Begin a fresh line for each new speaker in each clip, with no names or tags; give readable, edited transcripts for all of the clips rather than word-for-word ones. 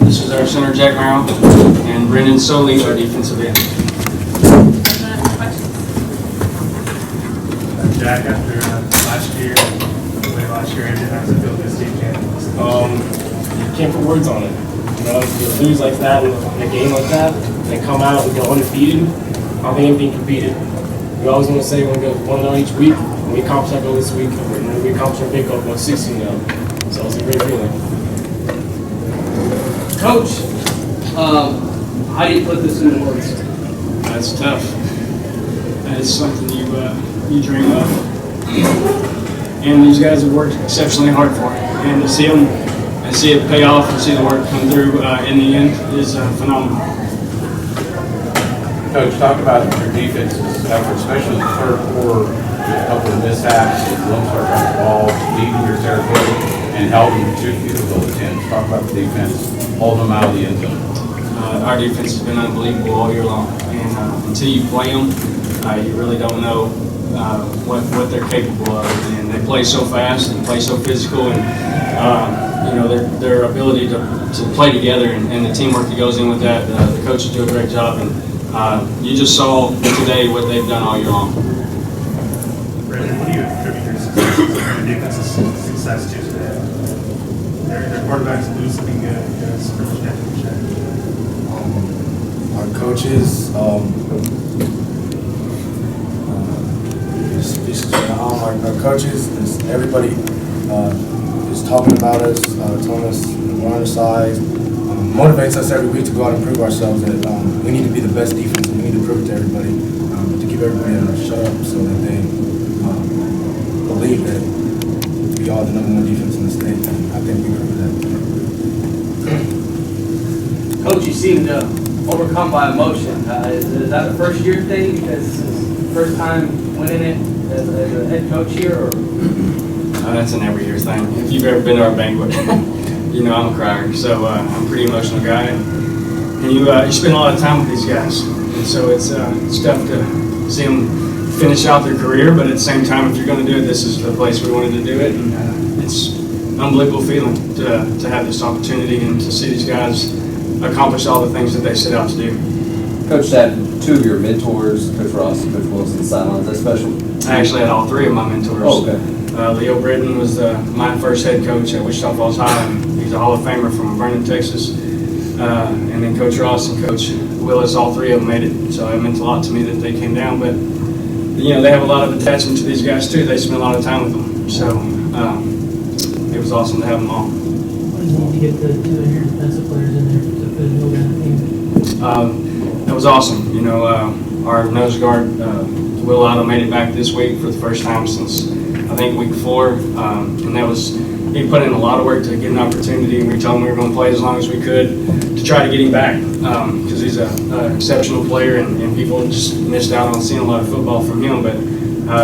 This is our center, Jack Merrill, and Brendan Soley, our defensive end.
Jack, after last year, how does it feel this team champions?
You can't put words on it. You know, if you lose like that in a game like that, and then come out and go undefeated, I don't think anything can beat it. We always want to say when we go 1-0 each week, when we accomplish our goal this week, when we accomplish our big goal, going 16-0. So it's a great feeling.
Coach, how do you put this into words?
That's tough. That is something you dream of. And these guys have worked exceptionally hard for it. And to see them and see it pay off and see the work come through in the end is phenomenal.
Coach, talk about your defense's effort, especially in the third quarter, with a couple of mishaps, Lone Star trying the ball, leaving your territory, and helping two field goal attempts. Talk about the defense, holding them out of the end zone.
Our defense has been unbelievable all year long. And until you play them, you really don't know what they're capable of. And they play so fast and play so physical, and their ability to play together and the teamwork that goes in with that. The coaches do a great job, and you just saw today what they've done all year long.
Brendan, what do you attribute your defense's success to today? Their quarterbacks losing against Christian Championship.
Our coaches, our coaches, everybody is talking about us, telling us we're on our side, motivates us every week to go out and prove ourselves that we need to be the best defense, and we need to prove it to everybody, to keep everybody shut up so that they believe that we are the #1 defense in the state, and I think we proved that.
Coach, you seemed overcome by emotion. Is that a first-year thing? Because this is the first time winning it as a head coach here, or?
That's an every year thing. If you've ever been to our banquet, you know I'm a crier. So I'm a pretty emotional guy, and you spend a lot of time with these guys, and so it's tough to see them finish out their career. But at the same time, if you're going to do it, this is the place we wanted to do it, and it's an unbelievable feeling to have this opportunity and to see these guys accomplish all the things that they set out to do.
Coach had two of your mentors, Coach Ross and Coach Wilson, sidelines. That's special.
I actually had all three of my mentors.
Oh, okay.
Leo Britton was my first head coach at Wichita Falls High. And he's a Hall of Famer from Vernon, Texas. And then Coach Ross and Coach Willis, all three of them made it. So it meant a lot to me that they came down. But, they have a lot of attachment to these guys, too. They spend a lot of time with them. So it was awesome to have them all.
What does it mean to get the two of your defensive players in there to build that team?
That was awesome. Our nose guard, Will Otto, made it back this week for the first time since, I think, week 4. And that was, he put in a lot of work to get an opportunity, and we told him we were going to play as long as we could to try to get him back, because he's an exceptional player, and people just missed out on seeing a lot of football from him. But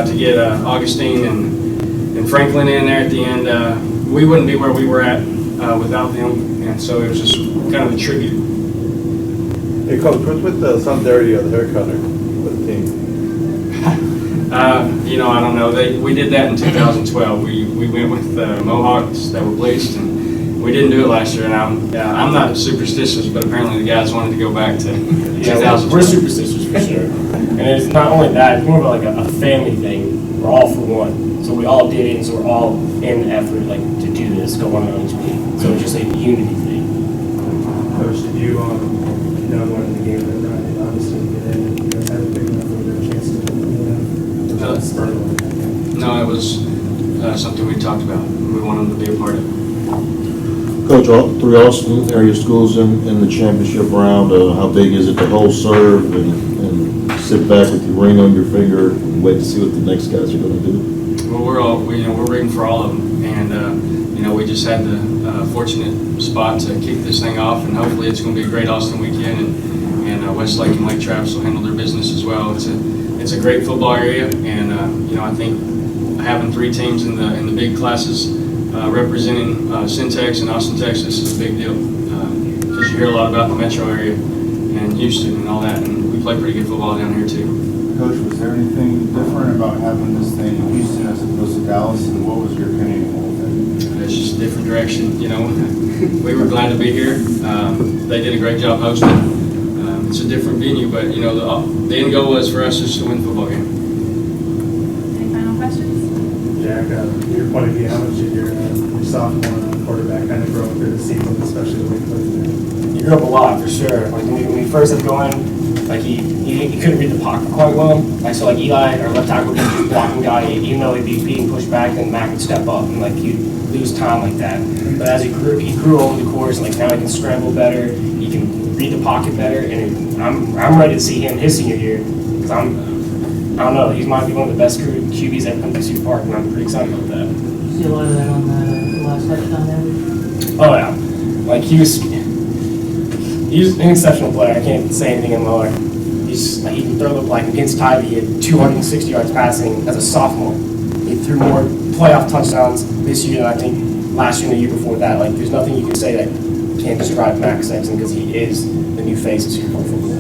to get Augustine and Franklin in there at the end, we wouldn't be where we were at without them, and so it was just kind of a tribute.
Hey, Coach, what's with the solidarity of the hair cutter with the team?
I don't know. We did that in 2012. We went with Mohawks that were bleached, and we didn't do it last year. And I'm not superstitious, but apparently the guys wanted to go back to 2012.
We're superstitious for sure. And it's not only that, it's more of like a family thing. We're all for one. So we all did it, and so we're all in the effort to do this, go on each week. So it's just a unity thing.
Coach, did you one in the game that night? Obviously, you had a big enough of a chance to spur them.
No, it was something we talked about. We wanted them to be a part of it.
Coach, all 3 Austin area schools in the championship round. How big is it to hold serve and sit back with your ring on your finger and wait to see what the next guys are going to do?
Well, we're rooting for all of them, and we just had the fortunate spot to kick this thing off, and hopefully it's going to be a great Austin weekend, and Westlake and Lake Travis will handle their business as well. It's a great football area, and I think having 3 teams in the big classes representing Syntex and Austin, Texas is a big deal, because you hear a lot about the metro area and Houston and all that, and we play pretty good football down here too.
Coach, was there anything different about having this thing in Houston as opposed to Dallas, and what was your opinion of the whole thing?
It's just different direction, you know. We were glad to be here. They did a great job hosting. It's a different venue, but, you know, the end goal was for us just to win the football game.
Any final questions?
Jack, your point of view, how much did your sophomore quarterback kind of grow through the season, especially the way he played there?
He grew up a lot, for sure. Like, when we first had going, like, he couldn't read the pocket quite well. Like, so, like, Eli, our left tackle, would be the blocking guy, even though he'd be being pushed back, then Mac would step up, and, like, he'd lose time like that. But as he grew over the course, like, now he can scramble better, he can read the pocket better, and I'm ready to see him his senior year, because I don't know, he might be one of the best QBs ever come to Cedar Park, and I'm pretty excited about that.
You see a lot of that on that last touchdown there.
Oh, yeah. Like, he's an exceptional player. I can't say anything more. He can throw the, like, against Tybee, he had 260 yards passing as a sophomore. He threw more playoff touchdowns this year than I think last year and the year before that. Like, there's nothing you can say that can't describe Max Sexton, because he is the new face of Cedar Park football.